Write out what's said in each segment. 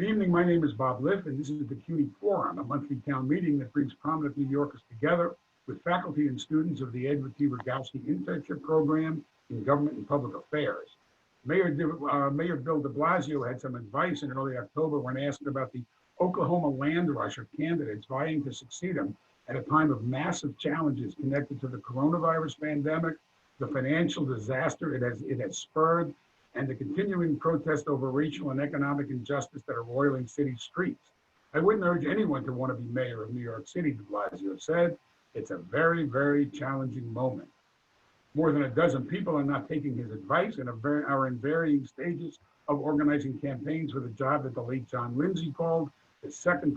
Good evening, my name is Bob Liff, and this is the CUNY Forum, a monthly town meeting that brings prominent New Yorkers together with faculty and students of the Edward T. Rogowsky Internship Program in Government and Public Affairs. Mayor Bill de Blasio had some advice in early October when asked about the Oklahoma land rush of candidates vying to succeed him at a time of massive challenges connected to the coronavirus pandemic, the financial disaster it has spurred, and the continuing protest over racial and economic injustice that are roiling city streets. I wouldn't urge anyone to want to be mayor of New York City, de Blasio said. It's a very, very challenging moment. More than a dozen people are not taking his advice and are in varying stages of organizing campaigns for the job that the late John Lindsay called the second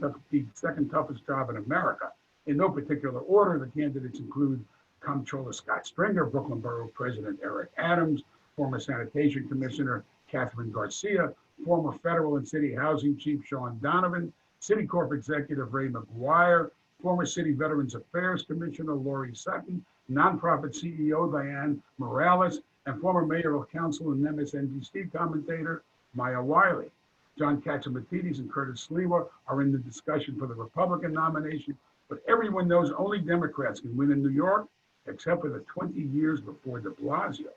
toughest job in America. In no particular order, the candidates include Comptroller Scott Stringer, Brooklyn Borough President Eric Adams, former Sanitation Commissioner Catherine Garcia, former Federal and City Housing Chief Sean Donovan, City Corp Executive Ray McGuire, former City Veterans Affairs Commissioner Lori Sutton, nonprofit CEO Diane Morales, and former Mayoral Council and MSNBC commentator Maya Wiley. John Katzimatidis and Curtis Sliwa are in the discussion for the Republican nomination, but everyone knows only Democrats can win in New York, except for the 20 years before de Blasio.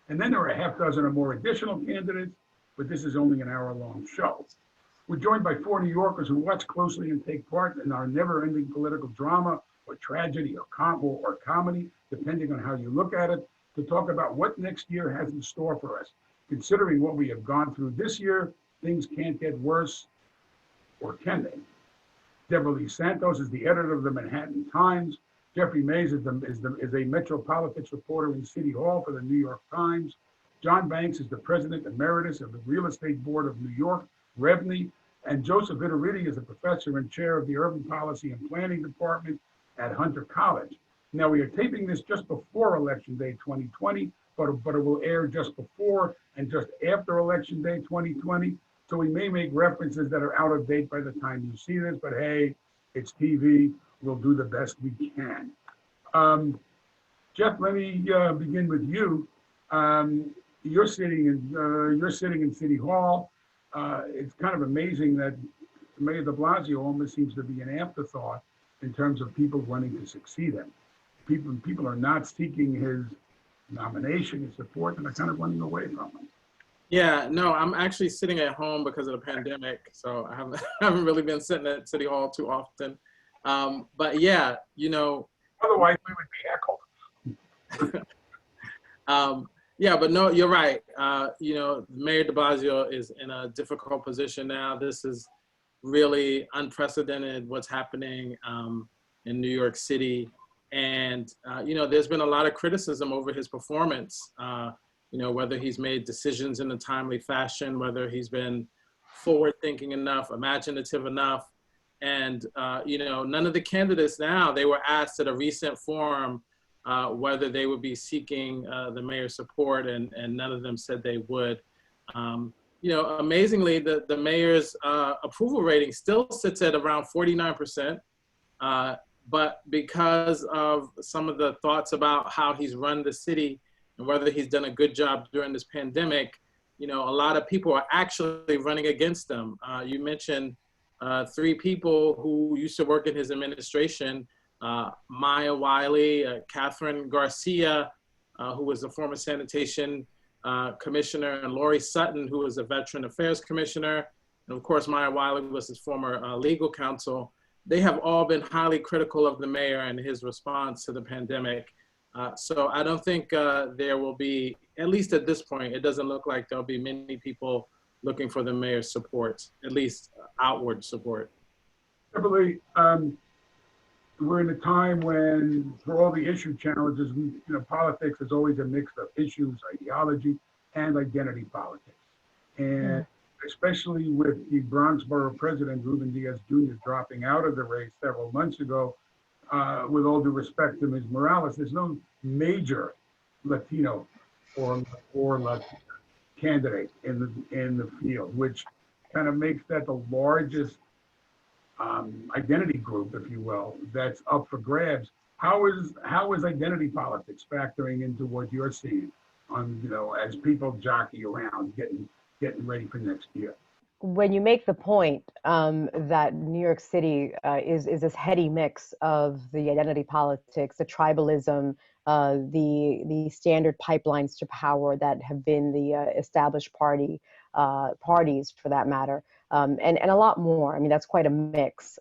And then there are a half dozen or more additional candidates, but this is only an hour-long show. We're joined by 4 New Yorkers who watch closely and take part in our never-ending political drama or tragedy or comedy, depending on how you look at it, to talk about what next year has in store for us. Considering what we have gone through this year, things can't get worse, or can they? Deborah Lee Santos is the editor of the Manhattan Times. Jeffrey Mays is a Metropolitics reporter in City Hall for the New York Times. John Banks is the president emeritus of the Real Estate Board of New York, REBNY, and Joseph Vitariti is a professor and chair of the Urban Policy and Planning Department at Hunter College. Now, we are taping this just before Election Day 2020, but it will air just before and just after Election Day 2020. So we may make references that are out of date by the time you see this, but hey, it's TV. We'll do the best we can. Jeff, let me begin with you. You're sitting in City Hall. It's kind of amazing that Mayor de Blasio almost seems to be an afterthought in terms of people wanting to succeed him. People are not seeking his nomination, his support, and are kind of running away from him. Yeah, no, I'm actually sitting at home because of the pandemic, so I haven't really been sitting at City Hall too often. But yeah, you know. Otherwise, we would be heckled. Yeah, but no, you're right. You know, Mayor de Blasio is in a difficult position now. This is really unprecedented what's happening in New York City. And, you know, there's been a lot of criticism over his performance, you know, whether he's made decisions in a timely fashion, whether he's been forward-thinking enough, imaginative enough. And, you know, none of the candidates now, they were asked at a recent forum whether they would be seeking the mayor's support, and none of them said they would. You know, amazingly, the mayor's approval rating still sits at around 49%. But because of some of the thoughts about how he's run the city and whether he's done a good job during this pandemic, you know, a lot of people are actually running against him. You mentioned 3 people who used to work in his administration, Maya Wiley, Catherine Garcia, who was a former sanitation commissioner, and Lori Sutton, who was a veteran affairs commissioner. And of course, Maya Wiley was his former legal counsel. They have all been highly critical of the mayor and his response to the pandemic. So I don't think there will be, at least at this point, it doesn't look like there'll be many people looking for the mayor's support, at least outward support. Beverly, we're in a time when, for all the issue challenges, you know, politics is always a mix of issues, ideology, and identity politics. And especially with the Bronx Borough President, Ruben Diaz Jr., dropping out of the race several months ago, with all due respect to Ms. Morales, there's no major Latino or Latino candidate in the field, which kind of makes that the largest identity group, if you will, that's up for grabs. How is identity politics factoring into what you're seeing on, you know, as people jockey around getting ready for next year? when you make the point that New York City is this heady mix of the identity politics, the tribalism, the standard pipelines to power that have been the established parties for that matter, and a lot more. I mean, that's quite a mix.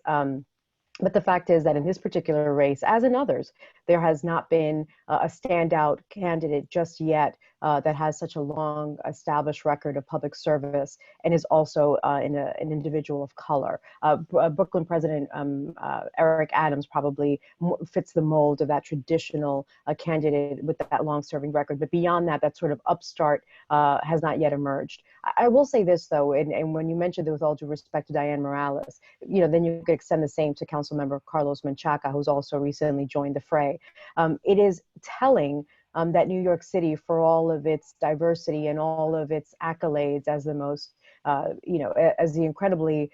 But the fact is that in this particular race, as in others, there has not been a standout candidate just yet that has such a long established record of public service and is also an individual of color. Brooklyn President Eric Adams probably fits the mold of that traditional candidate with that long-serving record. But beyond that, that sort of upstart has not yet emerged. I will say this, though, and when you mentioned it, with all due respect to Diane Morales, then you could extend the same to Councilmember Carlos Menchaca, who's also recently joined the fray. It is telling that New York City, for all of its diversity and all of its accolades as the most, as the incredibly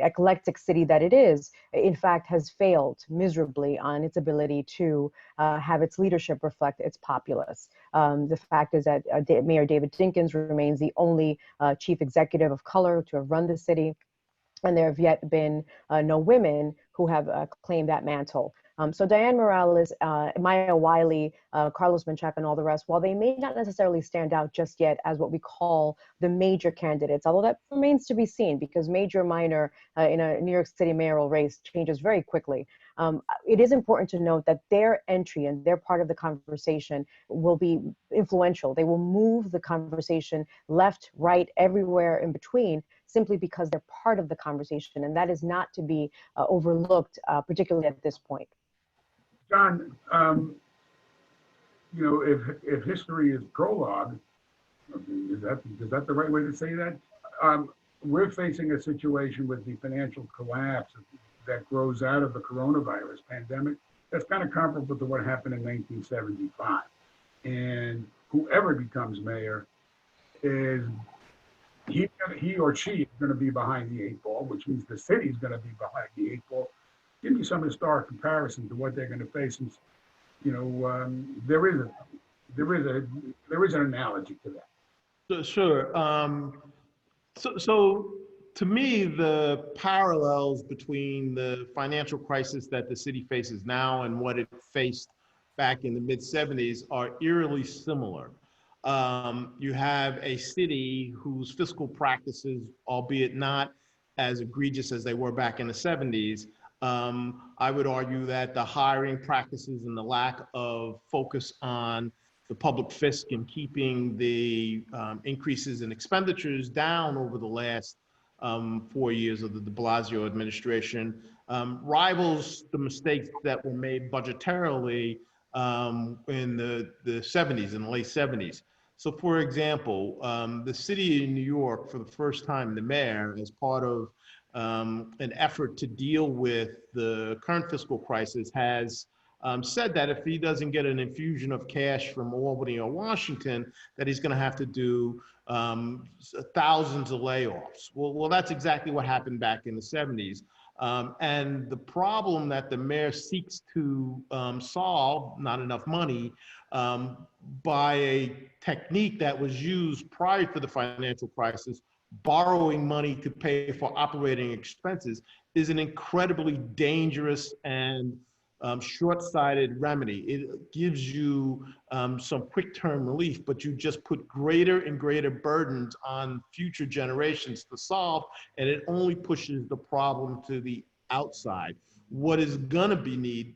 eclectic city that it is, in fact, has failed miserably on its ability to have its leadership reflect its populace. The fact is that Mayor David Dinkins remains the only chief executive of color to have run the city, and there have yet been no women who have claimed that mantle. So Diane Morales, Maya Wiley, Carlos Menchaca, and all the rest, while they may not necessarily stand out just yet as what we call the major candidates, although that remains to be seen because major, minor in a New York City mayoral race changes very quickly. It is important to note that their entry and their part of the conversation will be influential. They will move the conversation left, right, everywhere in between, simply because they're part of the conversation, and that is not to be overlooked, particularly at this point. John, if history is prologue, is that the right way to say that? We're facing a situation with the financial collapse that grows out of the coronavirus pandemic. That's kind of comparable to what happened in 1975. And whoever becomes mayor is he or she is going to be behind the eight ball, which means the city is going to be behind the eight ball. Give me some historic comparison to what they're going to face, since there is an analogy to that. Sure. So to me, the parallels between the financial crisis that the city faces now and what it faced back in the mid-'70s are eerily similar. You have a city whose fiscal practices, albeit not as egregious as they were back in the 70s, I would argue that the hiring practices and the lack of focus on the public fisc and keeping the increases in expenditures down over the last 4 years of the Blasio administration rivals the mistakes that were made budgetarily in the 70s, in the late 70s. So for example, the city of New York, for the first time, the mayor, as part of an effort to deal with the current fiscal crisis, has said that if he doesn't get an infusion of cash from Albany or Washington, that he's going to have to do thousands of layoffs. Well, that's exactly what happened back in the 70s. And the problem that the mayor seeks to solve, not enough money, by a technique that was used prior to the financial crisis, borrowing money to pay for operating expenses, is an incredibly dangerous and short-sighted remedy. It gives you some quick-term relief, but you just put greater and greater burdens on future generations to solve, and it only pushes the problem to the outside. What is going to be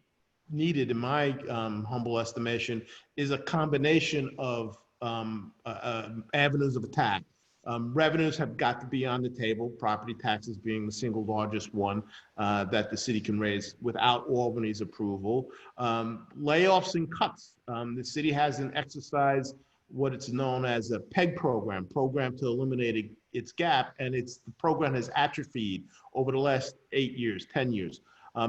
needed, in my humble estimation, is a combination of avenues of attack. Revenues have got to be on the table, property taxes being the single largest one that the city can raise without Albany's approval. Layoffs and cuts. The city hasn't exercised what it's known as a PEG program to eliminate its gap, and the program has atrophied over the last 8 years, 10 years.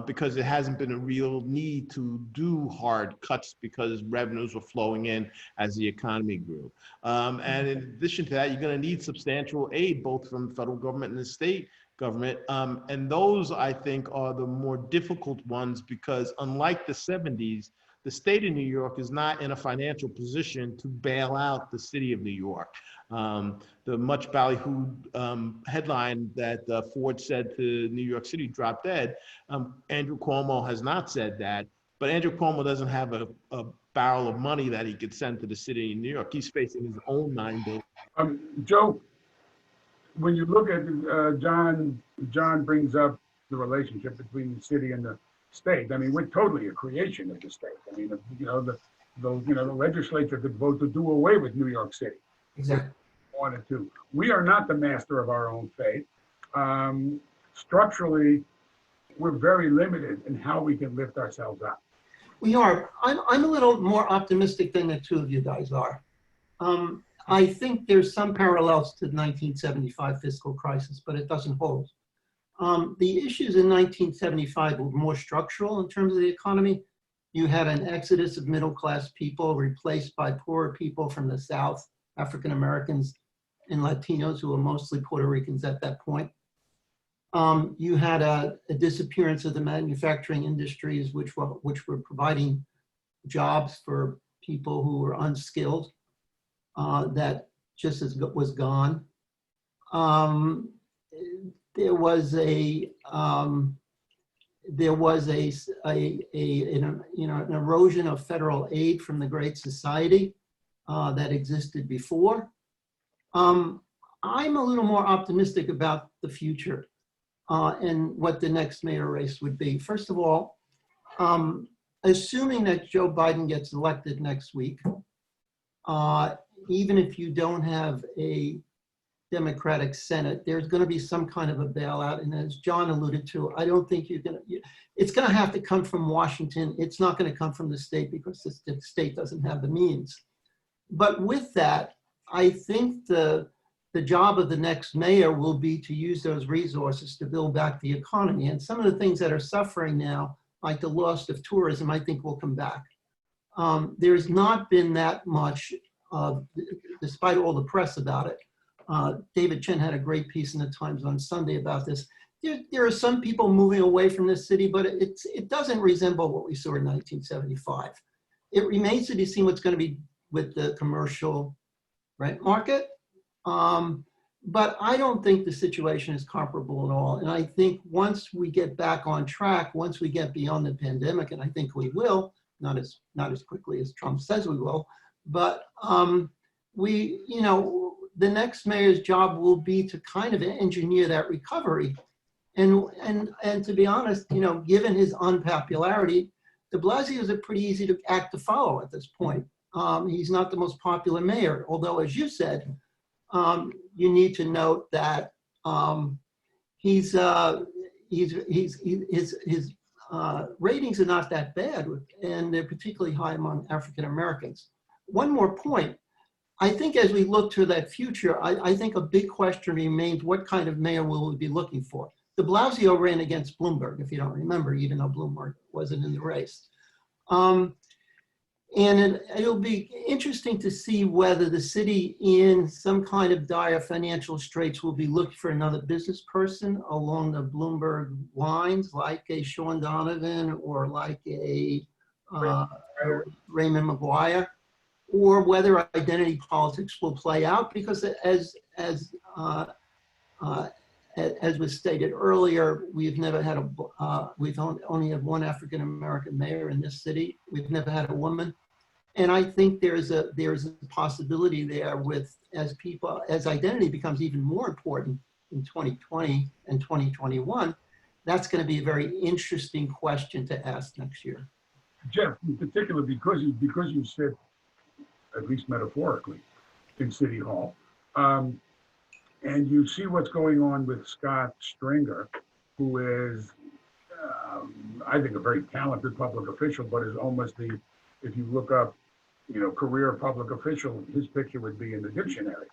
Because there hasn't been a real need to do hard cuts because revenues were flowing in as the economy grew. And in addition to that, you're going to need substantial aid, both from the federal government and the state government. And those, I think, are the more difficult ones, because unlike the 70s, the state of New York is not in a financial position to bail out the city of New York. The much ballyhooed headline that Ford said to New York City dropped dead. Andrew Cuomo has not said that, but Andrew Cuomo doesn't have a barrel of money that he could send to the city of New York. He's facing his own $9 billion. Joe, when you look at John brings up the relationship between the city and the state. I mean, we're totally a creation of the state. I mean, the legislature could vote to do away with New York City. Exactly. Wanted to. We are not the master of our own fate. Structurally, we're very limited in how we can lift ourselves up. We are. I'm a little more optimistic than the two of you guys are. I think there's some parallels to the 1975 fiscal crisis, but it doesn't hold. The issues in 1975 were more structural in terms of the economy. You had an exodus of middle-class people replaced by poorer people from the South, African Americans and Latinos, who were mostly Puerto Ricans at that point. You had a disappearance of the manufacturing industries, which were providing jobs for people who were unskilled. That just was gone. There was an erosion of federal aid from the Great Society that existed before. I'm a little more optimistic about the future and what the next mayor race would be. First of all, assuming that Joe Biden gets elected next week, even if you don't have a Democratic Senate, there's going to be some kind of a bailout. And as John alluded to, I don't think it's going to have to come from Washington. It's not going to come from the state because the state doesn't have the means. But with that, I think the job of the next mayor will be to use those resources to build back the economy. And some of the things that are suffering now, like the loss of tourism, I think will come back. There's not been that much, despite all the press about it. David Chen had a great piece in the Times on Sunday about this. There are some people moving away from this city, but it doesn't resemble what we saw in 1975. It remains to be seen what's going to be with the commercial rent market. But I don't think the situation is comparable at all. And I think once we get back on track, once we get beyond the pandemic, and I think we will, not as quickly as Trump says we will, but the next mayor's job will be to kind of engineer that recovery. And to be honest, given his unpopularity, de Blasio is a pretty easy act to follow at this point. He's not the most popular mayor, although as you said, you need to note that his ratings are not that bad, and they're particularly high among African Americans. One more point. I think as we look to that future, I think a big question remains, what kind of mayor will we be looking for? De Blasio ran against Bloomberg, if you don't remember, even though Bloomberg wasn't in the race. And it'll be interesting to see whether the city in some kind of dire financial straits will be looking for another business person along the Bloomberg lines, like a Sean Donovan or like a Raymond McGuire, or whether identity politics will play out, because as was stated earlier, we've never had we've only had one African American mayor in this city. We've never had a woman, and I think there's a possibility there as identity becomes even more important in 2020 and 2021. That's going to be a very interesting question to ask next year. Jeff, in particular, because you sit, at least metaphorically, in City Hall, and you see what's going on with Scott Stringer, who is, I think, a very talented public official, but is almost if you look up, career public official, his picture would be in the dictionary.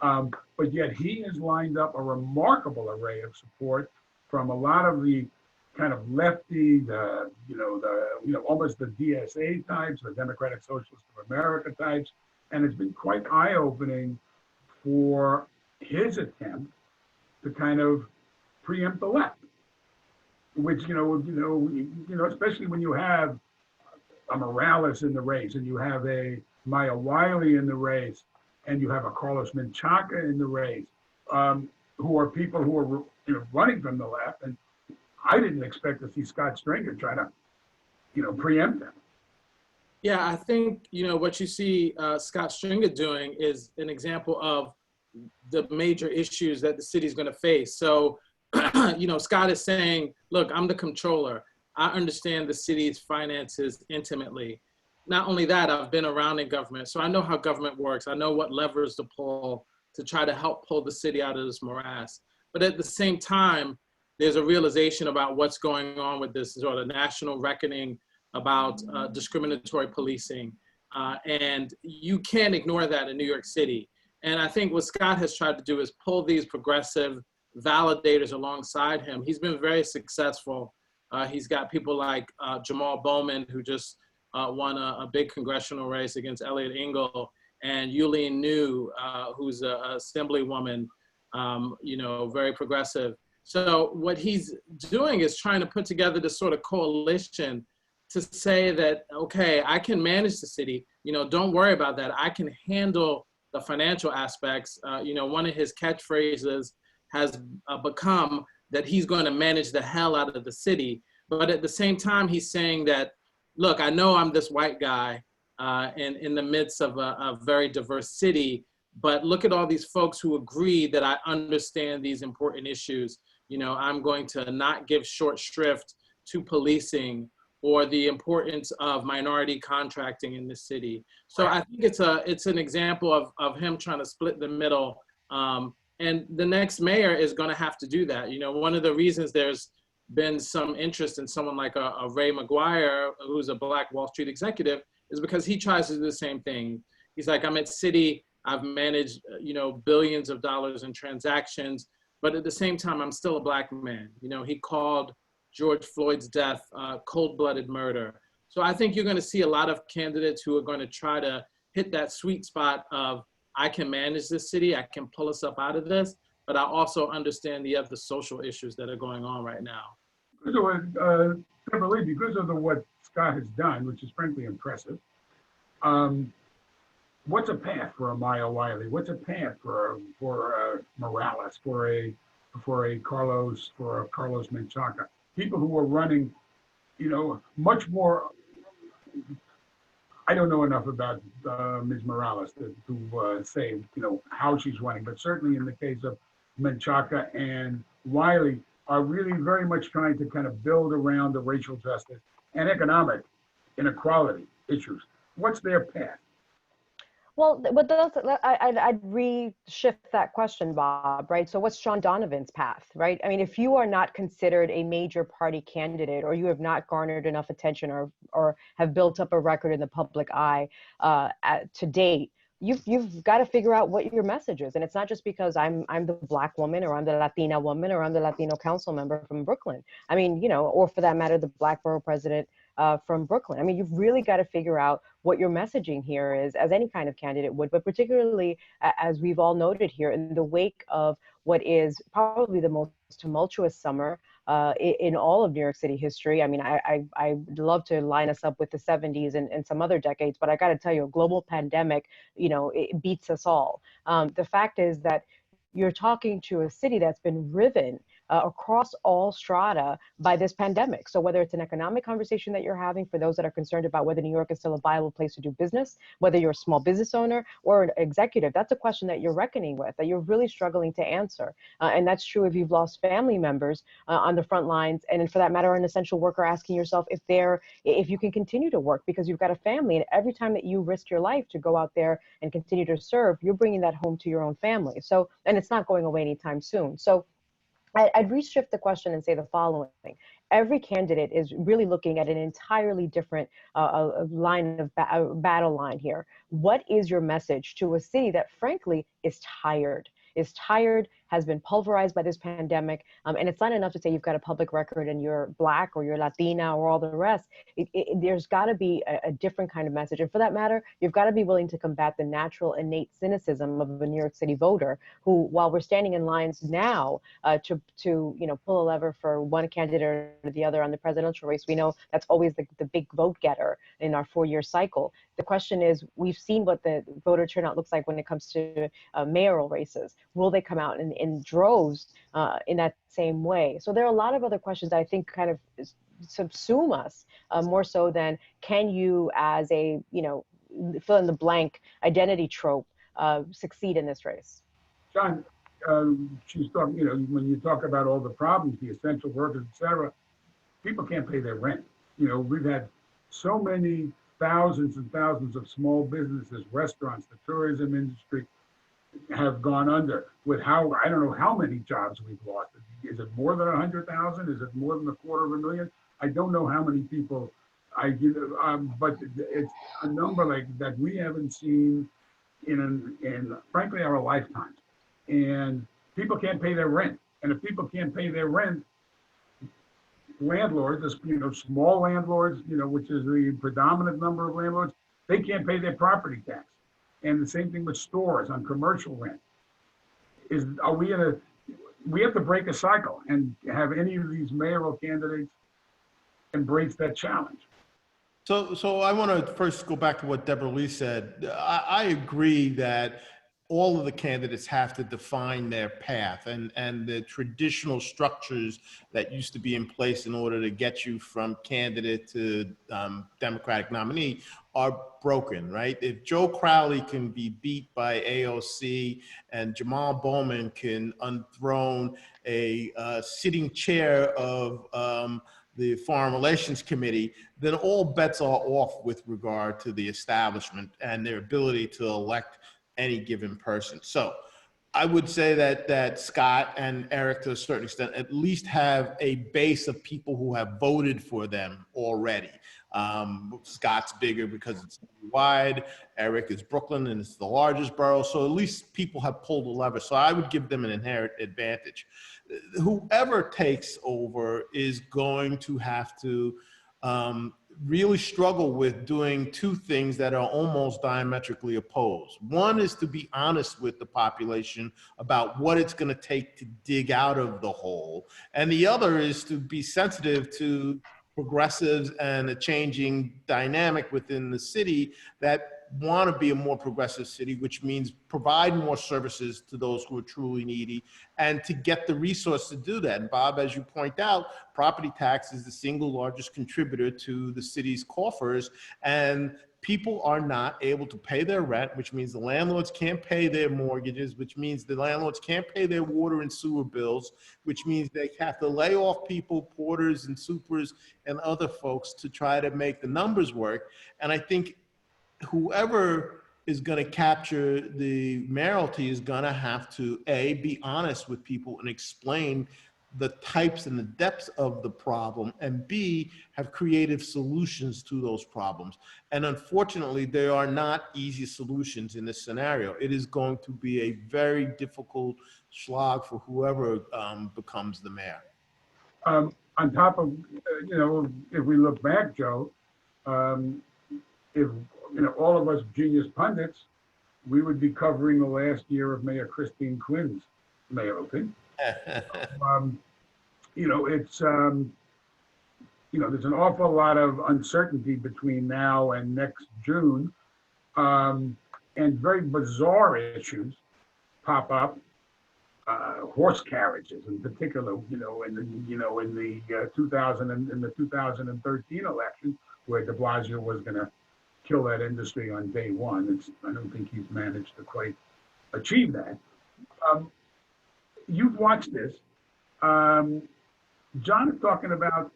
But yet he has lined up a remarkable array of support from a lot of the kind of lefty, almost the DSA types, the Democratic Socialist of America types, and it's been quite eye-opening for his attempt to kind of preempt the left, which especially when you have a Morales in the race, and you have a Maya Wiley in the race, and you have a Carlos Menchaca in the race, who are people who are running from the left, and I didn't expect to see Scott Stringer try to preempt them. Yeah, I think, what you see Scott Stringer doing is an example of the major issues that the city's going to face. So, Scott is saying, look, I'm the comptroller. I understand the city's finances intimately. Not only that, I've been around in government, so I know how government works. I know what levers to pull to try to help pull the city out of this morass. But at the same time, there's a realization about what's going on with this sort of national reckoning about discriminatory policing. And you can't ignore that in New York City. And I think what Scott has tried to do is pull these progressive validators alongside him. He's been very successful. He's got people like Jamal Bowman, who just won a big congressional race against Elliot Engel, and Yulian New, who's an assemblywoman, very progressive. So what he's doing is trying to put together this sort of coalition to say that, okay, I can manage the city, don't worry about that. I can handle the financial aspects. One of his catchphrases has become that he's going to manage the hell out of the city. But at the same time, he's saying that, look, I know I'm this white guy in the midst of a very diverse city, but look at all these folks who agree that I understand these important issues. I'm going to not give short shrift to policing or the importance of minority contracting in the city. So I think it's an example of him trying to split the middle. And the next mayor is going to have to do that. One of the reasons there's been some interest in someone like a Ray McGuire, who's a Black Wall Street executive, is because he tries to do the same thing. He's like, I'm at city, I've managed, billions of dollars in transactions, but at the same time, I'm still a Black man. He called George Floyd's death cold-blooded murder. So I think you're going to see a lot of candidates who are going to try to hit that sweet spot of, I can manage this city, I can pull us up out of this, but I also understand the other social issues that are going on right now. Because of what Scott has done, which is frankly impressive, what's a path for a Maya Wiley? What's a path for Morales, for a Carlos Menchaca? People who are running, much more. I don't know enough about Ms. Morales to say, how she's running, but certainly in the case of Menchaca and Wiley, are really very much trying to kind of build around the racial justice and economic inequality issues. What's their path? Well, I'd reshift that question, Bob, right? So what's John Donovan's path, right? I mean, if you are not considered a major party candidate, or you have not garnered enough attention or have built up a record in the public eye to date, you've got to figure out what your message is. And it's not just because I'm the Black woman, or I'm the Latina woman, or I'm the Latino council member from Brooklyn. I mean, or for that matter, the Black borough president from Brooklyn. I mean, you've really got to figure out what your messaging here is, as any kind of candidate would, but particularly, as we've all noted here, in the wake of what is probably the most tumultuous summer in all of New York City history. I mean, I'd love to line us up with the 70s and some other decades, but I got to tell you, a global pandemic, it beats us all. The fact is that you're talking to a city that's been riven across all strata by this pandemic. So whether it's an economic conversation that you're having for those that are concerned about whether New York is still a viable place to do business, whether you're a small business owner or an executive, that's a question that you're reckoning with, that you're really struggling to answer. And that's true if you've lost family members on the front lines, and for that matter, an essential worker, asking yourself if you can continue to work because you've got a family. And every time that you risk your life to go out there and continue to serve, you're bringing that home to your own family. So, and it's not going away anytime soon. So I'd reshift the question and say the following. Every candidate is really looking at an entirely different battle line here. What is your message to a city that frankly is tired, has been pulverized by this pandemic. And it's not enough to say you've got a public record and you're Black or you're Latina or all the rest. There's got to be a different kind of message. And for that matter, you've got to be willing to combat the natural innate cynicism of a New York City voter who, while we're standing in lines now to pull a lever for one candidate or the other on the presidential race, we know that's always the big vote getter in our 4-year cycle. The question is, we've seen what the voter turnout looks like when it comes to mayoral races. Will they come out in droves in that same way? So there are a lot of other questions that I think kind of subsume us more so than, can you, as a fill in the blank identity trope, succeed in this race? John, she's talking, when you talk about all the problems, the essential workers, et cetera, people can't pay their rent. We've had so many thousands and thousands of small businesses, restaurants, the tourism industry have gone under with I don't know how many jobs we've lost. Is it more than 100,000? Is it more than 250,000? I don't know how many people but it's a number like that we haven't seen in frankly our lifetimes. And people can't pay their rent. And if people can't pay their rent, landlords, small landlords, which is the predominant number of landlords, they can't pay their property tax. And the same thing with stores on commercial rent. We have to break a cycle and have any of these mayoral candidates embrace that challenge. So I want to first go back to what Deborah Lee said. I agree that all of the candidates have to define their path, and the traditional structures that used to be in place in order to get you from candidate to Democratic nominee are broken, right? If Joe Crowley can be beat by AOC and Jamal Bowman can unthrone a sitting chair of the Foreign Relations Committee, then all bets are off with regard to the establishment and their ability to elect any given person. So I would say that Scott and Eric, to a certain extent, at least have a base of people who have voted for them already. Scott's bigger because it's wide. Eric is Brooklyn and it's the largest borough. So at least people have pulled the lever. So I would give them an inherent advantage. Whoever takes over is going to have to really struggle with doing two things that are almost diametrically opposed. One is to be honest with the population about what it's going to take to dig out of the hole. And the other is to be sensitive to progressives and a changing dynamic within the city that want to be a more progressive city, which means provide more services to those who are truly needy and to get the resource to do that. And Bob, as you point out, property tax is the single largest contributor to the city's coffers, and people are not able to pay their rent, which means the landlords can't pay their mortgages, which means the landlords can't pay their water and sewer bills, which means they have to lay off people, porters and supers and other folks to try to make the numbers work. And I think whoever is going to capture the mayoralty is going to have to, A, be honest with people and explain the types and the depths of the problem, and B, have creative solutions to those problems. And unfortunately, there are not easy solutions in this scenario. It is going to be a very difficult slog for whoever becomes the mayor. On top of, if we look back, Joe, if all of us genius pundits, we would be covering the last year of Mayor Christine Quinn's mayoralty. There's an awful lot of uncertainty between now and next June, and very bizarre issues pop up. Horse carriages, in particular, in the 2013 election, where de Blasio was going to kill that industry on day one. I don't think he's managed to quite achieve that. You've watched this. John is talking about,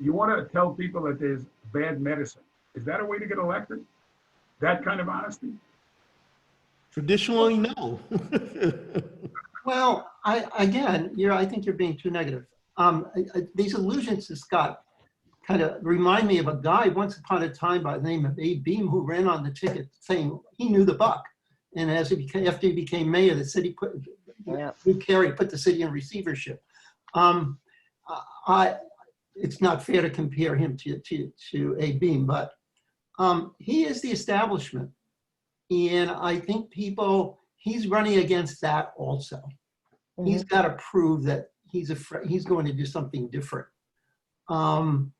you want to tell people that there's bad medicine. Is that a way to get elected? That kind of honesty? Traditionally, no. Well, I think you're being too negative. These allusions to Scott kind of remind me of a guy once upon a time by the name of Abe Beam who ran on the ticket saying he knew the buck. And after he became mayor, the city Yeah. put the city in receivership. It's not fair to compare him to a Beam, but he is the establishment. And I think he's running against that also. He's got to prove that he's going to do something different. Even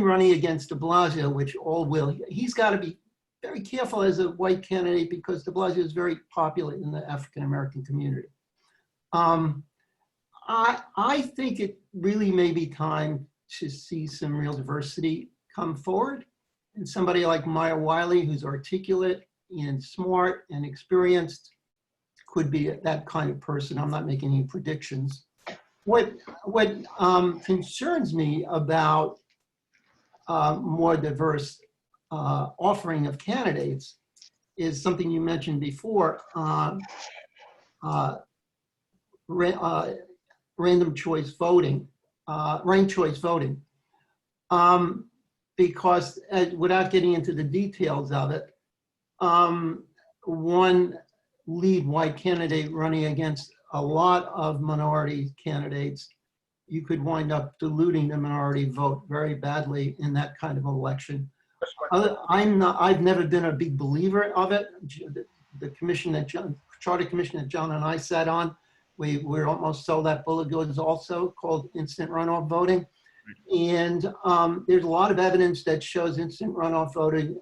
running against de Blasio, which all will, he's got to be very careful as a white candidate because de Blasio is very popular in the African-American community. I think it really may be time to see some real diversity come forward. And somebody like Maya Wiley, who's articulate and smart and experienced, could be that kind of person. I'm not making any predictions. What concerns me about more diverse offering of candidates is something you mentioned before, random choice voting, ranked choice voting. Because without getting into the details of it, one lead white candidate running against a lot of minority candidates, you could wind up diluting the minority vote very badly in that kind of election. I've never been a big believer of it. The commission charter commission that John and I sat on, we're almost sold that bill of goods also, called instant runoff voting. And there's a lot of evidence that shows instant runoff voting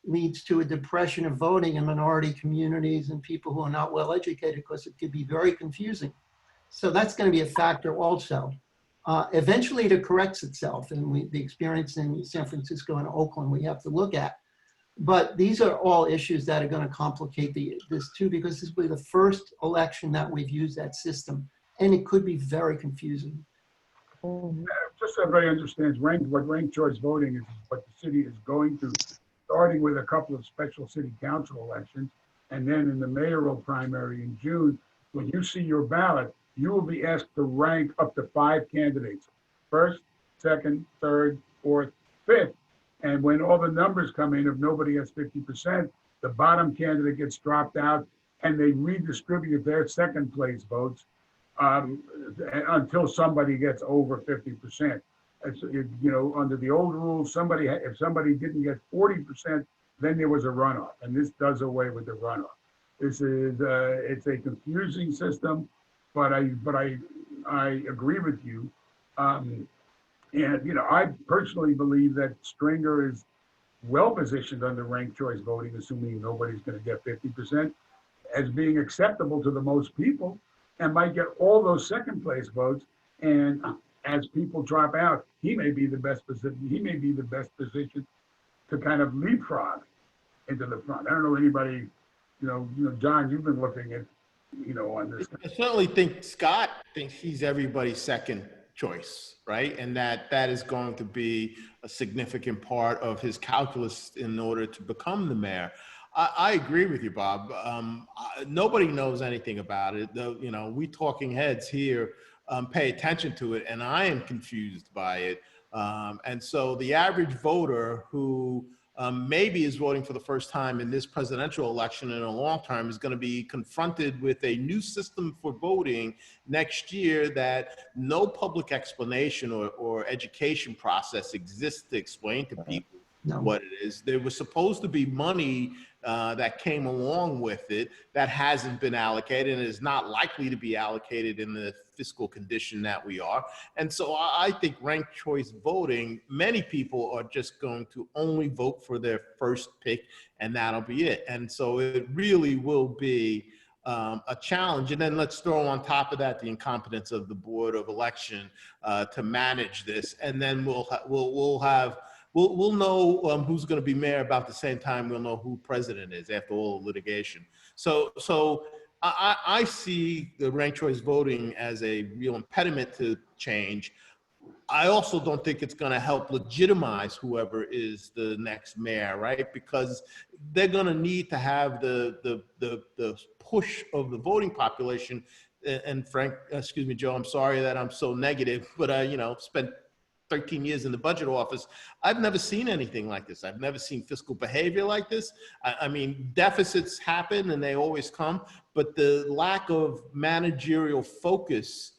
leads to a depression of voting in minority communities and people who are not well educated, because it could be very confusing. So that's going to be a factor also. Eventually it corrects itself, and the experience in San Francisco and Oakland we have to look at. But these are all issues that are going to complicate this too, because this will be the first election that we've used that system, and it could be very confusing. Just so everybody understands, what ranked choice voting is what the city is going to, starting with a couple of special city council elections, and then in the mayoral primary in June, when you see your ballot, you will be asked to rank up to 5 candidates: first, second, third, fourth, fifth. And when all the numbers come in, if nobody has 50%, the bottom candidate gets dropped out, and they redistribute their second place votes until somebody gets over 50%. Under the old rules, if somebody didn't get 40%, then there was a runoff, and this does away with the runoff. This is it's a confusing system, but I agree with you. I personally believe that Stringer is well positioned under ranked choice voting, assuming nobody's going to get 50%, as being acceptable to the most people, and might get all those second place votes. And as people drop out, he may be the best position. He may be the best position to kind of leapfrog into the front. I don't know anybody. John, you've been looking at, on this. I certainly think Scott thinks he's everybody's second choice, right? And that is going to be a significant part of his calculus in order to become the mayor. I agree with you, Bob. Nobody knows anything about it. We talking heads here pay attention to it, and I am confused by it. And so the average voter who maybe is voting for the first time in this presidential election in a long term is going to be confronted with a new system for voting next year that no public explanation or education process exists to explain to people what it is. There was supposed to be money that came along with it that hasn't been allocated and is not likely to be allocated in the fiscal condition that we are. And so I think ranked choice voting, many people are just going to only vote for their first pick, and that'll be it. And so it really will be a challenge. And then let's throw on top of that the incompetence of the Board of Election to manage this. And then we'll know who's going to be mayor about the same time we'll know who president is after all the litigation. So I see the ranked choice voting as a real impediment to change. I also don't think it's going to help legitimize whoever is the next mayor, right? Because they're going to need to have the push of the voting population. And Joe, I'm sorry that I'm so negative, but spent 13 years in the budget office, I've never seen anything like this. I've never seen fiscal behavior like this. I mean, deficits happen and they always come, but the lack of managerial focus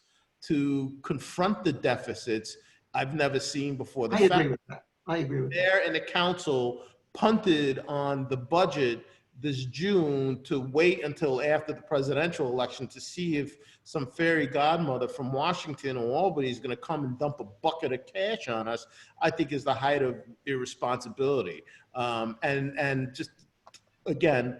to confront the deficits, I've never seen before. I agree with that. I agree with that. Mayor and the council punted on the budget this June to wait until after the presidential election to see if some fairy godmother from Washington or Albany is going to come and dump a bucket of cash on us, I think is the height of irresponsibility. And just, again,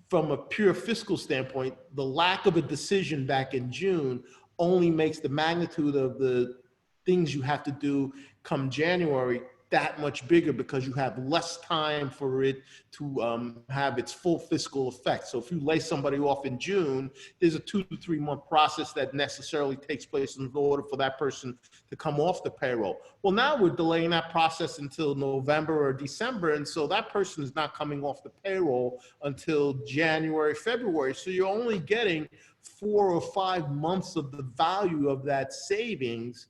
from a pure fiscal standpoint, the lack of a decision back in June only makes the magnitude of the things you have to do come January that much bigger, because you have less time for it to have its full fiscal effect. So if you lay somebody off in June, there's a 2 to 3 month process that necessarily takes place in order for that person to come off the payroll. Well, now we're delaying that process until November or December, and so that person is not coming off the payroll until January, February. So you're only getting 4 or 5 months of the value of that savings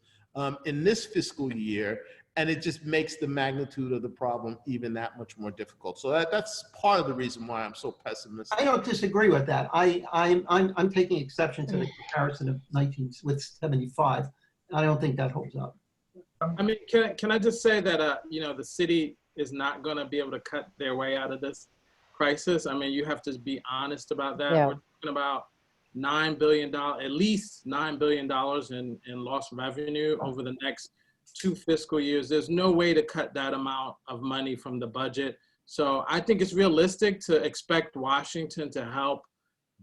in this fiscal year. And it just makes the magnitude of the problem even that much more difficult. So that's part of the reason why I'm so pessimistic. I don't disagree with that. I'm taking exception to the comparison of 1975. I don't think that holds up. I mean, can I just say that you know, the city is not going to be able to cut their way out of this crisis. I mean, you have to be honest about that. Yeah. We're talking about $9 billion, at least $9 billion in lost revenue over the next 2 fiscal years. There's no way to cut that amount of money from the budget. So I think it's realistic to expect Washington to help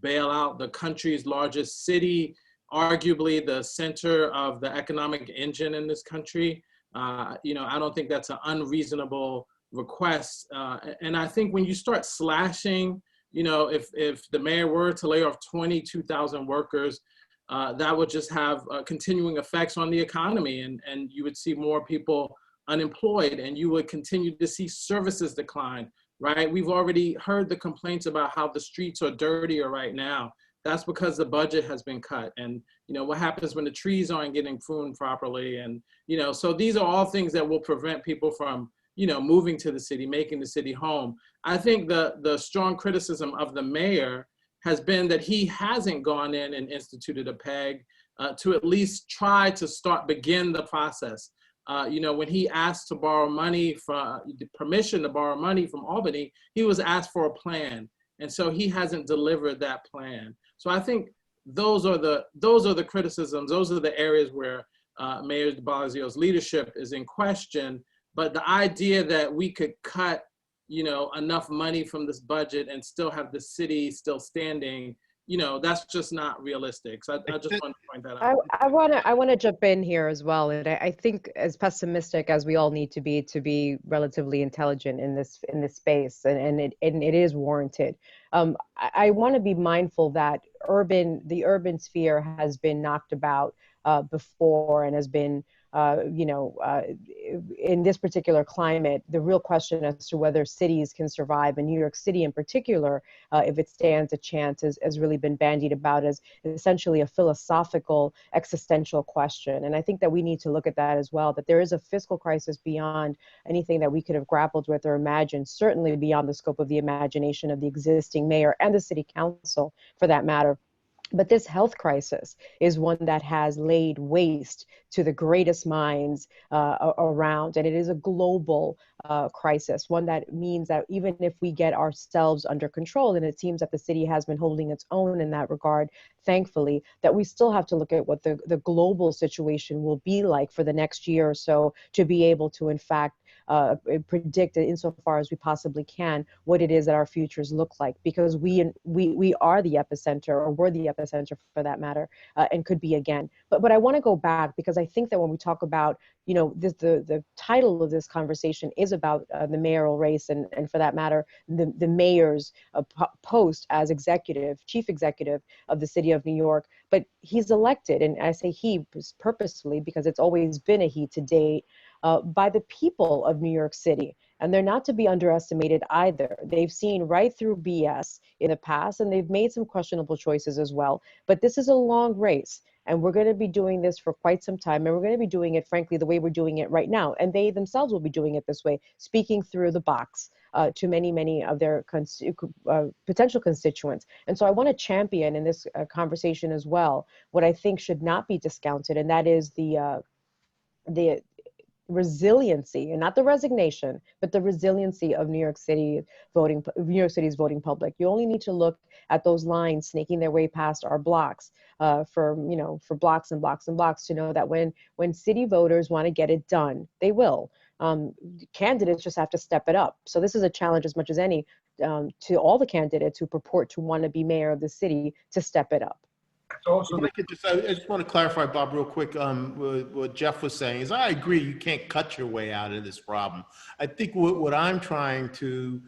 bail out the country's largest city, arguably the center of the economic engine in this country. You know, I don't think that's an unreasonable request. And I think when you start slashing, you know, if the mayor were to lay off 22,000 workers, that would just have continuing effects on the economy, and you would see more people unemployed, and you would continue to see services decline, right? We've already heard the complaints about how the streets are dirtier right now. That's because the budget has been cut. And, you know, what happens when the trees aren't getting pruned properly? And, you know, so these are all things that will prevent people from, you know, moving to the city, making the city home. I think the strong criticism of the mayor has been that he hasn't gone in and instituted a PEG to at least try to begin the process. You know, when he asked to borrow money permission to borrow money from Albany, he was asked for a plan. And so he hasn't delivered that plan. So I think those are the criticisms. Those are the areas where Mayor de Blasio's leadership is in question. But the idea that we could cut, you know, enough money from this budget and still have the city still standing, you know, that's just not realistic. So I just want to point that out. I want to jump in here as well. And I think as pessimistic as we all need to be relatively intelligent in this space, and it is warranted. I want to be mindful that the urban sphere has been knocked about before and has been in this particular climate, the real question as to whether cities can survive, and New York City in particular, if it stands a chance, has really been bandied about as essentially a philosophical, existential question. And I think that we need to look at that as well, that there is a fiscal crisis beyond anything that we could have grappled with or imagined, certainly beyond the scope of the imagination of the existing mayor and the city council, for that matter. But this health crisis is one that has laid waste to the greatest minds around, and it is a global crisis, one that means that even if we get ourselves under control, and it seems that the city has been holding its own in that regard, thankfully, that we still have to look at what the global situation will be like for the next year or so to be able to, in fact, predict insofar as we possibly can what it is that our futures look like, because we are the epicenter, or we're the epicenter for that matter, and could be again. But I want to go back, because I think that when we talk about, you know, the title of this conversation is about the mayoral race, and for that matter, the mayor's post as chief executive of the city of New York. But he's elected, and I say he purposefully because it's always been a he to date, by the people of New York City. And they're not to be underestimated either. They've seen right through BS in the past, and they've made some questionable choices as well. But this is a long race. And we're going to be doing this for quite some time. And we're going to be doing it, frankly, the way we're doing it right now. And they themselves will be doing it this way, speaking through the box to many, many of their potential constituents. And so I want to champion in this conversation as well what I think should not be discounted, and that is the resiliency, and not the resignation, but the resiliency of New York City's voting public. You only need to look at those lines snaking their way past our blocks for blocks and blocks and blocks to know that when city voters want to get it done, they will. Candidates just have to step it up. So this is a challenge as much as any to all the candidates who purport to want to be mayor of the city to step it up. Also, I just want to clarify, Bob, real quick. What Jeff was saying is, I agree, you can't cut your way out of this problem. I think what I'm trying to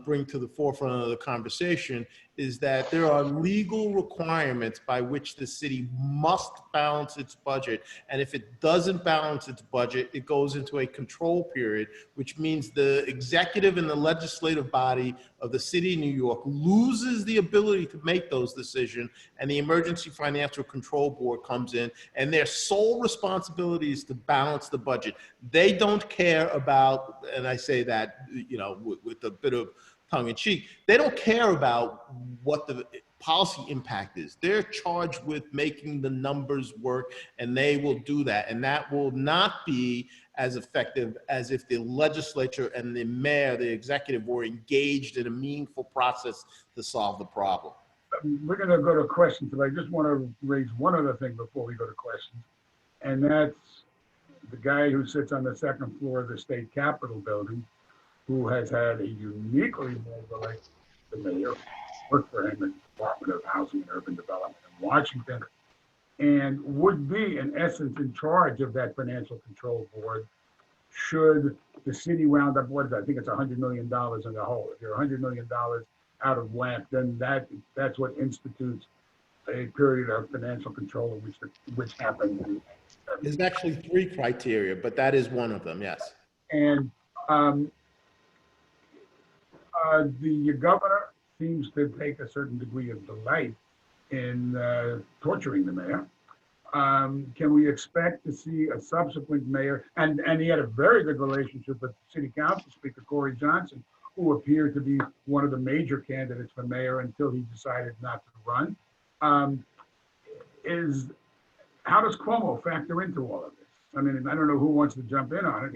bring to the forefront of the conversation is that there are legal requirements by which the city must balance its budget. And if it doesn't balance its budget, it goes into a control period, which means the executive and the legislative body of the city of New York loses the ability to make those decisions, and the Emergency Financial Control Board comes in, and their sole responsibility is to balance the budget. They don't care about, and I say that, with a bit of tongue in cheek, they don't care about what the policy impact is. They're charged with making the numbers work, and they will do that. And that will not be as effective as if the legislature and the mayor, the executive, were engaged in a meaningful process to solve the problem. We're going to go to questions, but I just want to raise one other thing before we go to questions. And that's the guy who sits on the second floor of the state capitol building, who has had a uniquely more relationship with the mayor, worked for him in the Department of Housing and Urban Development in Washington, and would be, in essence, in charge of that financial control board should the city wound up, I think it's $100 million in the hole. If you're $100 million out of whack, then that's what institutes a period of financial control which happened. There's actually 3 criteria, but that is one of them, yes. And the governor seems to take a certain degree of delight in torturing the mayor. Can we expect to see a subsequent mayor? And he had a very good relationship with City Council Speaker Corey Johnson, who appeared to be one of the major candidates for mayor until he decided not to run. How does Cuomo factor into all of this? I mean, I don't know who wants to jump in on it.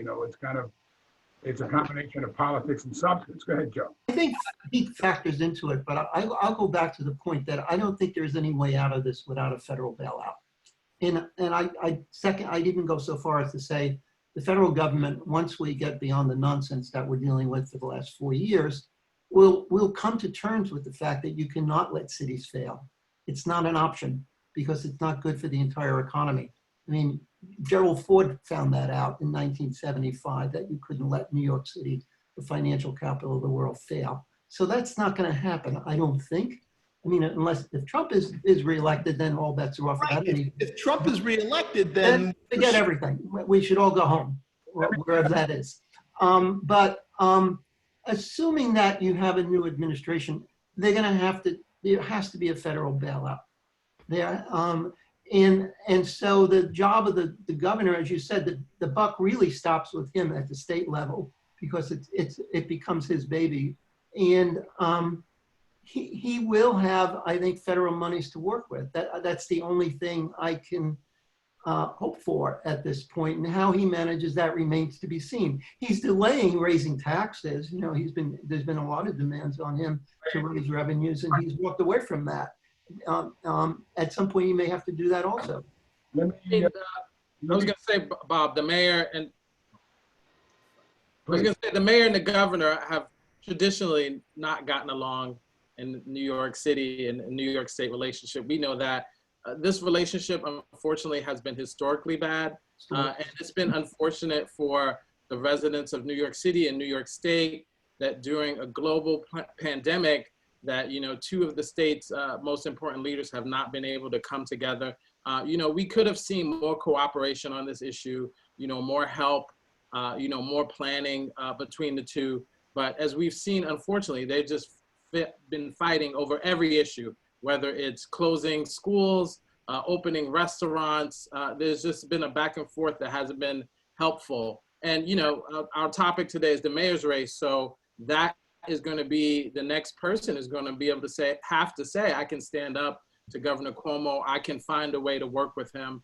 It's a combination of politics and substance. Go ahead, Joe. I think he factors into it, but I'll go back to the point that I don't think there's any way out of this without a federal bailout. And I'd even go so far as to say the federal government, once we get beyond the nonsense that we're dealing with for the last 4 years, will come to terms with the fact that you cannot let cities fail. It's not an option because it's not good for the entire economy. I mean, Gerald Ford found that out in 1975, that you couldn't let New York City, the financial capital of the world, fail. So that's not going to happen, I don't think. I mean, if Trump is reelected, then all bets are off. Right. If Trump is reelected, then forget everything. We should all go home, wherever that is. But assuming that you have a new administration, they're going to have to. There has to be a federal bailout. There, and so the job of the governor, as you said, the buck really stops with him at the state level because it becomes his baby, and he will have, I think, federal monies to work with. That's the only thing I can hope for at this point, and how he manages that remains to be seen. He's delaying raising taxes. There's been a lot of demands on him to raise revenues, and he's walked away from that. At some point, you may have to do that also. I was going to say, Bob, the mayor and the governor have traditionally not gotten along in New York City and New York State relationship. We know that this relationship, unfortunately, has been historically bad, and it's been unfortunate for the residents of New York City and New York State that during a global pandemic, that two of the state's most important leaders have not been able to come together. We could have seen more cooperation on this issue, more help, more planning between the two. But as we've seen, unfortunately, they've just been fighting over every issue, whether it's closing schools, opening restaurants. There's just been a back and forth that hasn't been helpful. And, you know, our topic today is the mayor's race. So that is going to be the next person is going to be able to say, I can stand up to Governor Cuomo. I can find a way to work with him,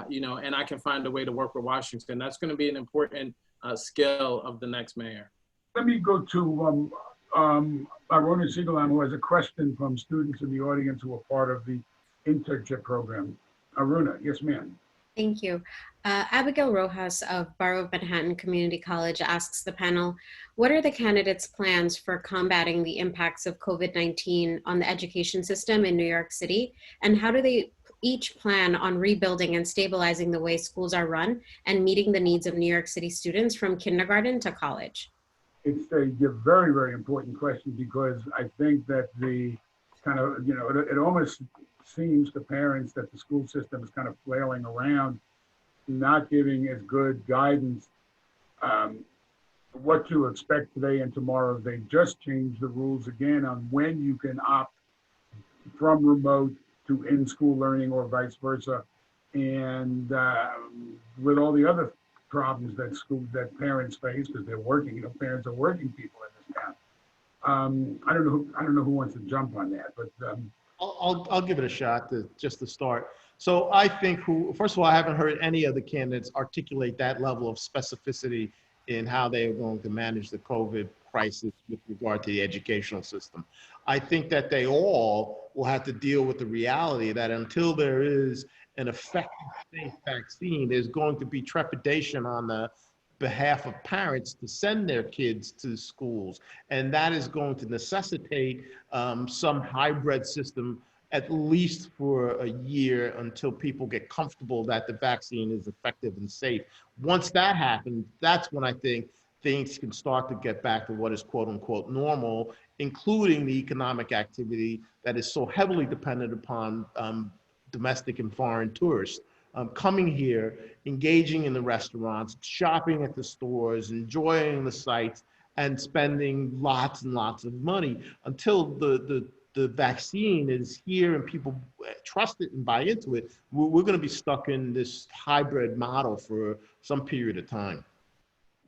you know, and I can find a way to work with Washington. That's going to be an important skill of the next mayor. Let me go to Arona Siegelam, who has a question from students in the audience who are part of the internship program. Aruna, yes, ma'am. Thank you. Abigail Rojas of Borough of Manhattan Community College asks the panel, what are the candidates' plans for combating the impacts of COVID-19 on the education system in New York City? And how do they each plan on rebuilding and stabilizing the way schools are run and meeting the needs of New York City students from kindergarten to college? It's a very, very important question, because I think that the kind of, you know, it almost seems to parents that the school system is kind of flailing around, not giving as good guidance what to expect today and tomorrow. They just changed the rules again on when you can opt from remote to in-school learning or vice versa. And with all the other problems that parents face, because they're working, you know, parents are working people in this town. I don't know who wants to jump on that, but I'll give it a shot just to start. So I think first of all, I haven't heard any of the candidates articulate that level of specificity in how they are going to manage the COVID crisis with regard to the educational system. I think that they all will have to deal with the reality that until there is an effective, safe vaccine, there's going to be trepidation on the behalf of parents to send their kids to schools. And that is going to necessitate some hybrid system, at least for a year, until people get comfortable that the vaccine is effective and safe. Once that happens, that's when I think things can start to get back to what is quote unquote normal, including the economic activity that is so heavily dependent upon domestic and foreign tourists. Coming here, engaging in the restaurants, shopping at the stores, enjoying the sights, and spending lots and lots of money until the vaccine is here and people trust it and buy into it. We're going to be stuck in this hybrid model for some period of time.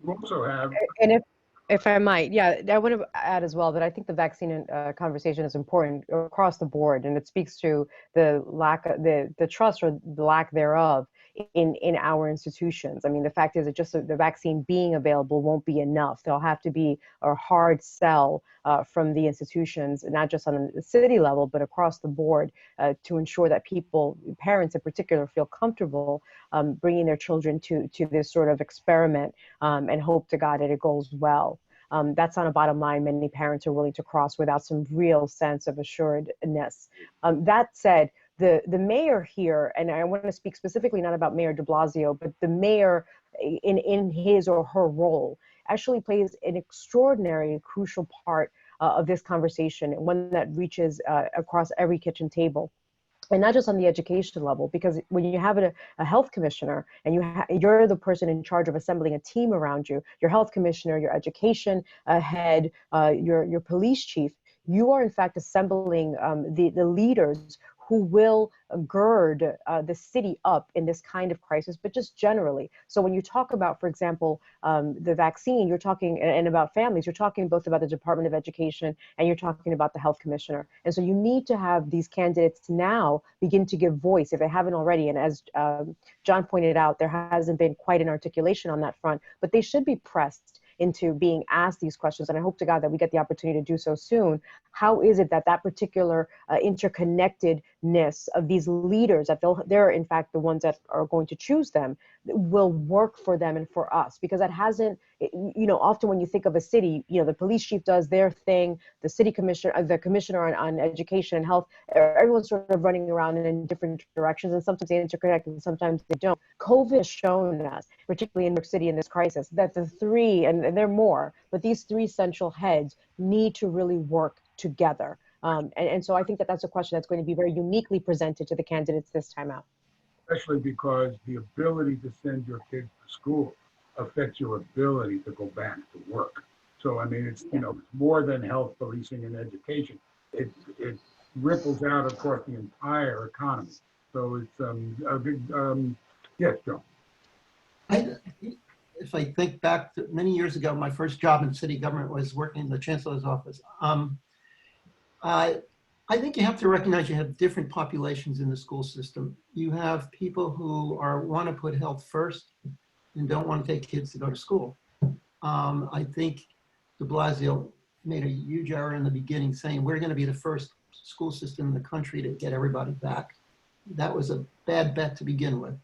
we also have. And if I might, yeah, I want to add as well that I think the vaccine conversation is important across the board, and it speaks to the lack of the trust or the lack thereof in our institutions. I mean, the fact is that just the vaccine being available won't be enough. There'll have to be a hard sell from the institutions, not just on the city level, but across the board to ensure that parents in particular, feel comfortable bringing their children to this sort of experiment and hope to God that it goes well. That's on a bottom line many parents are willing to cross without some real sense of assuredness. That said, the mayor here, and I want to speak specifically not about Mayor de Blasio, but the mayor in his or her role actually plays an extraordinary, crucial part of this conversation, and one that reaches across every kitchen table. And not just on the education level, because when you have a health commissioner and you're the person in charge of assembling a team around you, your health commissioner, your education head, your police chief, you are in fact assembling the leaders who will gird the city up in this kind of crisis, but just generally. So when you talk about, for example, the vaccine, you're talking, and about families, you're talking both about the Department of Education and you're talking about the health commissioner. And so you need to have these candidates now begin to give voice if they haven't already. And as John pointed out, there hasn't been quite an articulation on that front, but they should be pressed into being asked these questions. And I hope to God that we get the opportunity to do so soon. How is it that that particular interconnectedness of these leaders, that they're in fact the ones that are going to choose them, will work for them and for us? Because that hasn't, often when you think of a city, the police chief does their thing, the city commissioner, the commissioner on education and health, everyone's sort of running around in different directions, and sometimes they interconnect and sometimes they don't. COVID has shown us, particularly in New York City in this crisis, that the three, and there are more, but these three central heads need to really work together. And so I think that that's a question that's going to be very uniquely presented to the candidates this time out. Especially because the ability to send your kids to school affects your ability to go back to work. So, I mean, it's, it's more than health, policing, and education. It ripples out across the entire economy. So it's a big, yes, Joe. If I think back to many years ago, my first job in city government was working in the chancellor's office. I think you have to recognize you have different populations in the school system. You have people who want to put health first and don't want to take kids to go to school. I think de Blasio made a huge error in the beginning saying we're going to be the first school system in the country to get everybody back. That was a bad bet to begin with.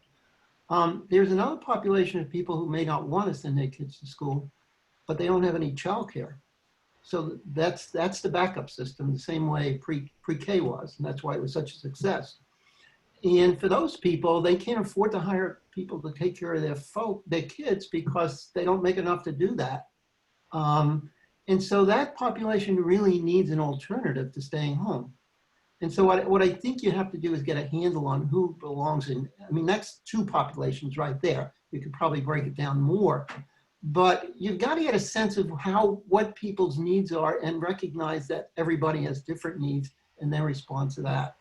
There's another population of people who may not want to send their kids to school, but they don't have any childcare. So that's the backup system, the same way pre-K was, and that's why it was such a success. And for those people, they can't afford to hire people to take care of their kids because they don't make enough to do that. And so that population really needs an alternative to staying home. And so what I think you have to do is get a handle on who belongs in. I mean, that's two populations right there. You could probably break it down more. But you've got to get a sense of what people's needs are and recognize that everybody has different needs and then respond to that.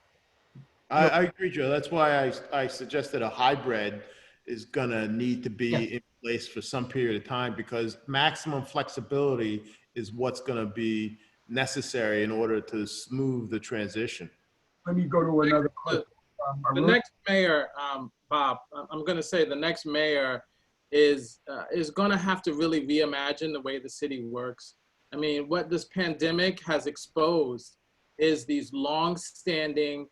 I agree, Joe. That's why I suggested a hybrid is going to need to be in place for some period of time, because maximum flexibility is what's going to be necessary in order to smooth the transition. Let me go to another question. The next mayor, Bob, I'm going to say the next mayor is going to have to really reimagine the way the city works. I mean, what this pandemic has exposed is these long-standing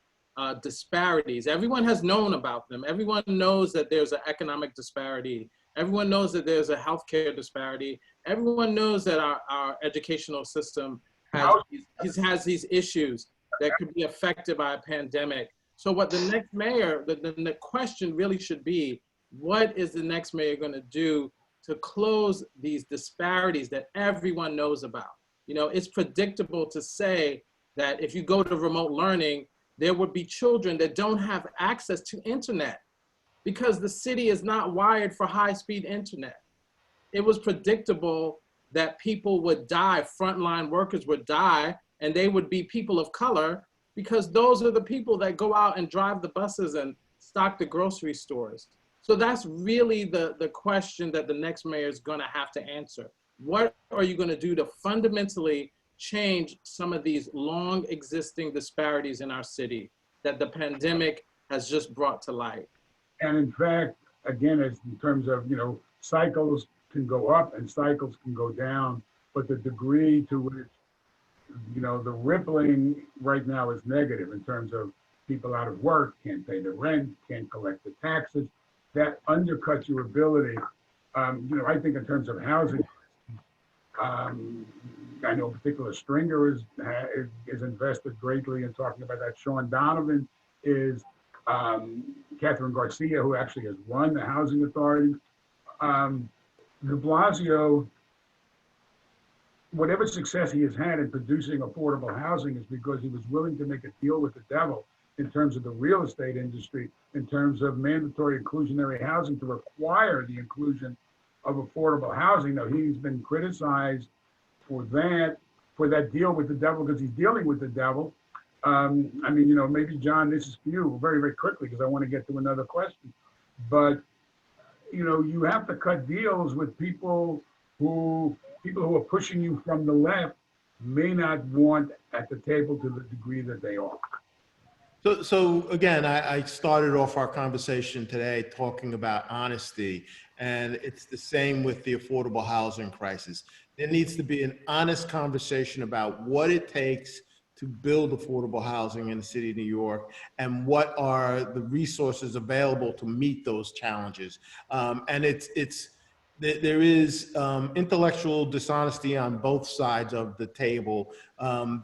disparities. Everyone has known about them. Everyone knows that there's an economic disparity. Everyone knows that there's a healthcare disparity. Everyone knows that our educational system has these issues that could be affected by a pandemic. So what the next mayor, the question really should be, what is the next mayor going to do to close these disparities that everyone knows about? You know, it's predictable to say that if you go to remote learning, there would be children that don't have access to internet because the city is not wired for high-speed internet. It was predictable that people would die, frontline workers would die, and they would be people of color because those are the people that go out and drive the buses and stock the grocery stores. So that's really the question that the next mayor is going to have to answer. What are you going to do to fundamentally change some of these long existing disparities in our city that the pandemic has just brought to light? And in fact, again, as in terms of, you know, cycles can go up and cycles can go down, but the degree to which, you know, the rippling right now is negative in terms of people out of work, can't pay the rent, can't collect the taxes. That undercuts your ability. You know, I think in terms of housing, I know in particular Stringer is invested greatly in talking about that. Sean Donovan is Catherine Garcia, who actually has run the housing authority. De Blasio, whatever success he has had in producing affordable housing is because he was willing to make a deal with the devil in terms of the real estate industry, in terms of mandatory inclusionary housing to require the inclusion of affordable housing. Now, he's been criticized for that deal with the devil because he's dealing with the devil. I mean, you know, maybe John, this is for you very, very quickly because I want to get to another question. But, you know, you have to cut deals with people who are pushing you from the left may not want at the table to the degree that they are. So again, I started off our conversation today talking about honesty, and it's the same with the affordable housing crisis. There needs to be an honest conversation about what it takes to build affordable housing in the city of New York and what are the resources available to meet those challenges. And there is intellectual dishonesty on both sides of the table.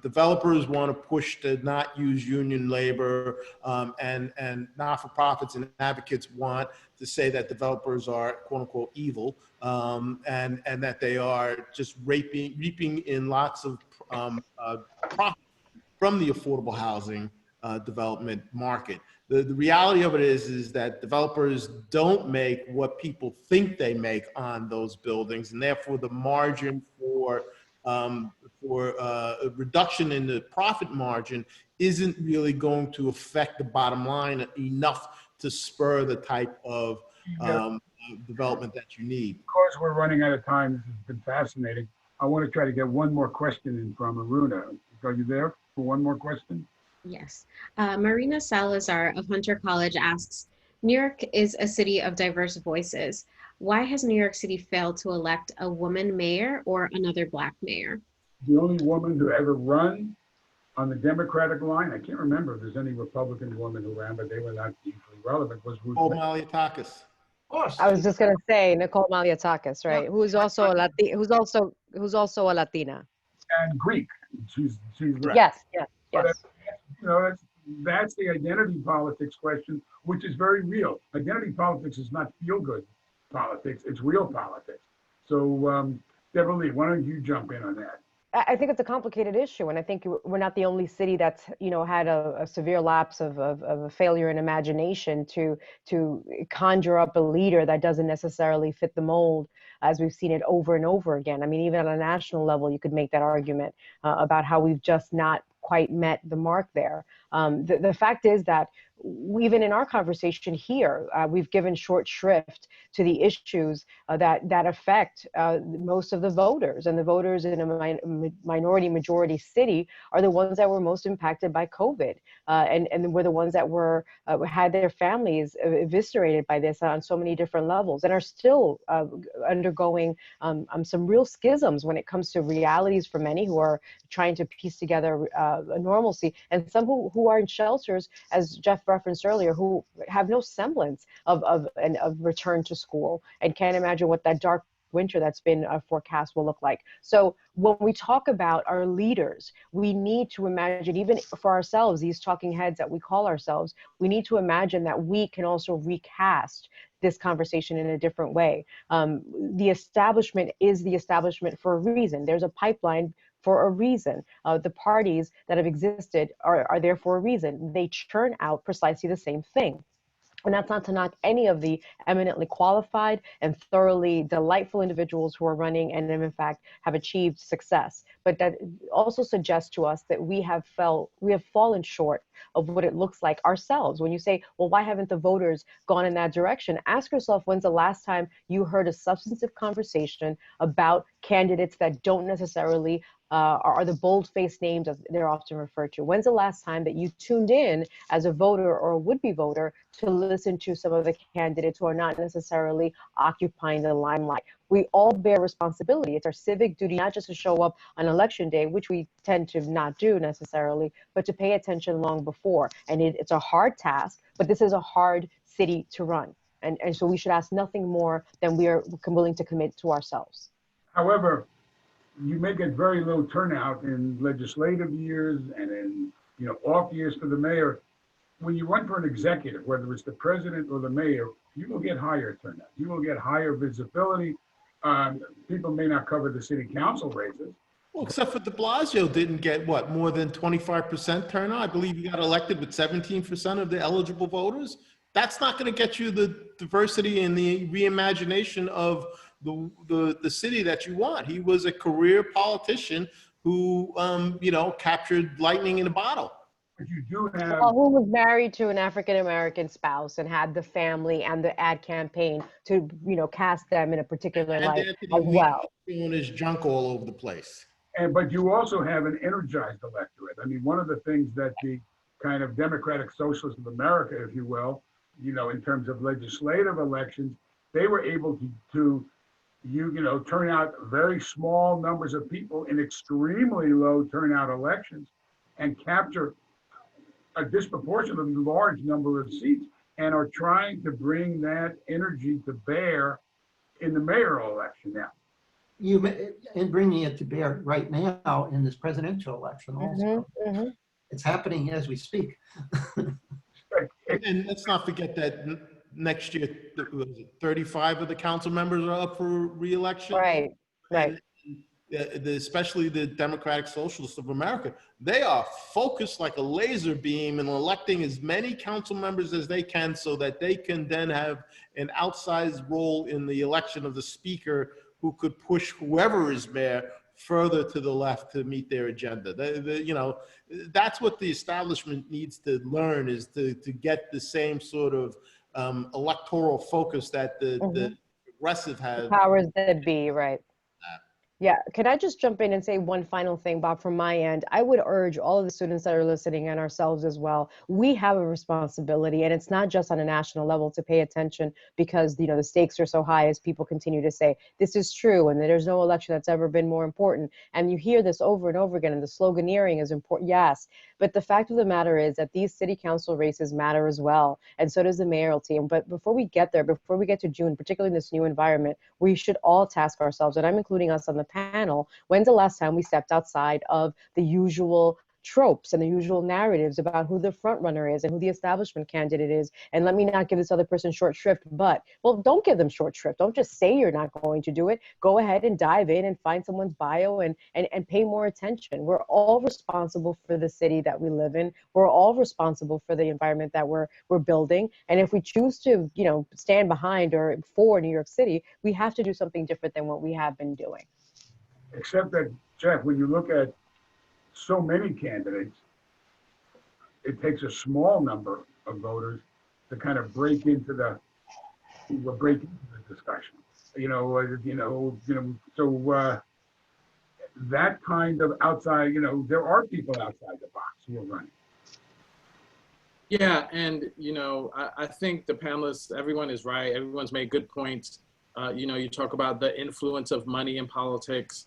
Developers want to push to not use union labor, and not-for-profits and advocates want to say that developers are quote unquote evil, and that they are just reaping in lots of profit from the affordable housing development market. The reality of it is that developers don't make what people think they make on those buildings, and therefore the margin for or a reduction in the profit margin isn't really going to affect the bottom line enough to spur the type of development that you need. Of course, we're running out of time. This has been fascinating. I want to try to get one more question in from Aruna. Are you there for one more question? Yes. Marina Salazar of Hunter College asks, New York is a city of diverse voices. Why has New York City failed to elect a woman mayor or another Black mayor? The only woman who ever run on the Democratic line, I can't remember if there's any Republican woman who ran, but they were not deeply relevant, was Ruth. Oh, Maliatakis. Of course. I was just gonna say Nicole Maliatakis, right? Who's also a Latina. And Greek. She's Right. Yes, yes, But, yes. you know, that's the identity politics question, which is very real. Identity politics is not feel-good politics, it's real politics. So, Deborah Lee, why don't you jump in on that? I think it's a complicated issue, and I think we're not the only city that's had a severe lapse of a failure in imagination to conjure up a leader that doesn't necessarily fit the mold, as we've seen it over and over again. I mean, even on a national level, you could make that argument about how we've just not quite met the mark there. The fact is that even in our conversation here, we've given short shrift to the issues that affect most of the voters, and the voters in a minority majority city are the ones that were most impacted by COVID, and were the ones that were had their families eviscerated by this on so many different levels, and are still undergoing some real schisms when it comes to realities for many who are trying to piece together a normalcy, and some who are in shelters, as Jeff referenced earlier, who have no semblance of return to school and can't imagine what that dark winter that's been forecast will look like. So when we talk about our leaders, we need to imagine, even for ourselves, these talking heads that we call ourselves, we need to imagine that we can also recast this conversation in a different way. The establishment is the establishment for a reason. There's a pipeline for a reason. The parties that have existed are there for a reason. They churn out precisely the same thing. And that's not to knock any of the eminently qualified and thoroughly delightful individuals who are running and in fact have achieved success. But that also suggests to us that we have fallen short of what it looks like ourselves. When you say, well, why haven't the voters gone in that direction? Ask yourself, when's the last time you heard a substantive conversation about candidates that don't necessarily are the bold-faced names as they're often referred to? When's the last time that you tuned in as a voter or a would-be voter to listen to some of the candidates who are not necessarily occupying the limelight? We all bear responsibility. It's our civic duty not just to show up on election day, which we tend to not do necessarily, but to pay attention long before. And it's a hard task, but this is a hard city to run. And so we should ask nothing more than we are willing to commit to ourselves. However, you may get very low turnout in legislative years and in off years for the mayor. When you run for an executive, whether it's the president or the mayor, you will get higher turnout. You will get higher visibility. People may not cover the city council races. Well, except for de Blasio didn't get what, more than 25% turnout? I believe he got elected with 17% of the eligible voters. That's not going to get you the diversity and the reimagination of the city that you want. He was a career politician who, captured lightning in a bottle. But you do have. Well, who was married to an African-American spouse and had the family and the ad campaign to, cast them in a particular light as well. Doing his junk all over the place. But you also have an energized electorate. I mean, one of the things that the kind of Democratic Socialists of America, if you will, in terms of legislative elections, they were able to turn out very small numbers of people in extremely low turnout elections and capture a disproportionately large number of seats, and are trying to bring that energy to bear in the mayoral election now. And bringing it to bear right now in this presidential election also. It's happening as we speak. And let's not forget that next year, 35 of the council members are up for re-election. Right. And especially the Democratic Socialists of America, they are focused like a laser beam in electing as many council members as they can so that they can then have an outsized role in the election of the speaker who could push whoever is mayor further to the left to meet their agenda. You know, that's what the establishment needs to learn, is to get the same sort of electoral focus that the progressive have. Powers that be, right. Yeah, can I just jump in and say one final thing, Bob, from my end? I would urge all of the students that are listening and ourselves as well. We have a responsibility, and it's not just on a national level, to pay attention, because, you know, the stakes are so high, as people continue to say. This is true, and there's no election that's ever been more important. And you hear this over and over again, and the sloganeering is important, yes. But the fact of the matter is that these city council races matter as well, and so does the mayoralty. But before we get there, before we get to June, particularly in this new environment, we should all task ourselves, and I'm including us on the panel, when's the last time we stepped outside of the usual tropes and the usual narratives about who the front runner is and who the establishment candidate is? And let me not give this other person short shrift, but, well, don't give them short shrift. Don't just say you're not going to do it. Go ahead and dive in and find someone's bio and pay more attention. We're all responsible for the city that we live in. We're all responsible for the environment that we're building. And if we choose to, you know, stand behind or for New York City, we have to do something different than what we have been doing. Except that, Jeff, when you look at so many candidates, it takes a small number of voters to kind of break into the discussion. So that kind of outside, you know, there are people outside the box who are running. Yeah, and you know, I think the panelists, everyone is right. Everyone's made good points. You know, you talk about the influence of money in politics.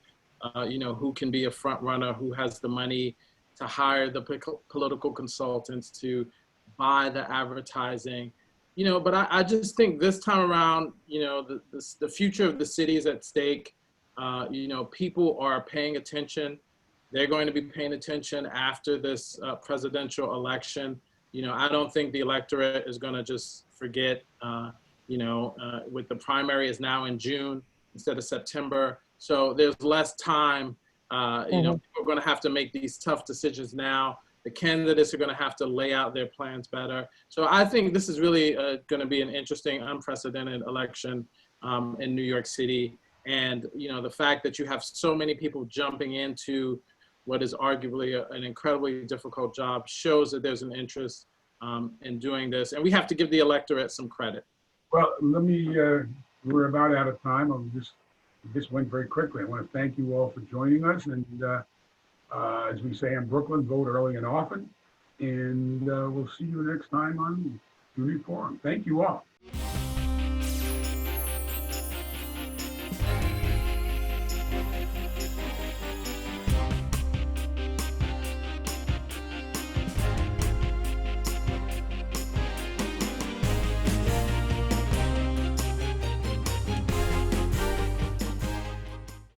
You know, who can be a front runner, who has the money to hire the political consultants, to buy the advertising. You know, but I just think this time around, you know, the future of the city is at stake. You know, people are paying attention. They're going to be paying attention after this presidential election. You know, I don't think the electorate is going to just forget, you know, with the primary is now in June instead of September. So there's less time. You know, people are going to have to make these tough decisions now. The candidates are going to have to lay out their plans better. So I think this is really going to be an interesting, unprecedented election in New York City. And, you know, the fact that you have so many people jumping into what is arguably an incredibly difficult job shows that there's an interest in doing this. And we have to give the electorate some credit. Well, let me, we're about out of time. This went very quickly. I want to thank you all for joining us. And as we say in Brooklyn, vote early and often. And we'll see you next time on CUNY Forum. Thank you all.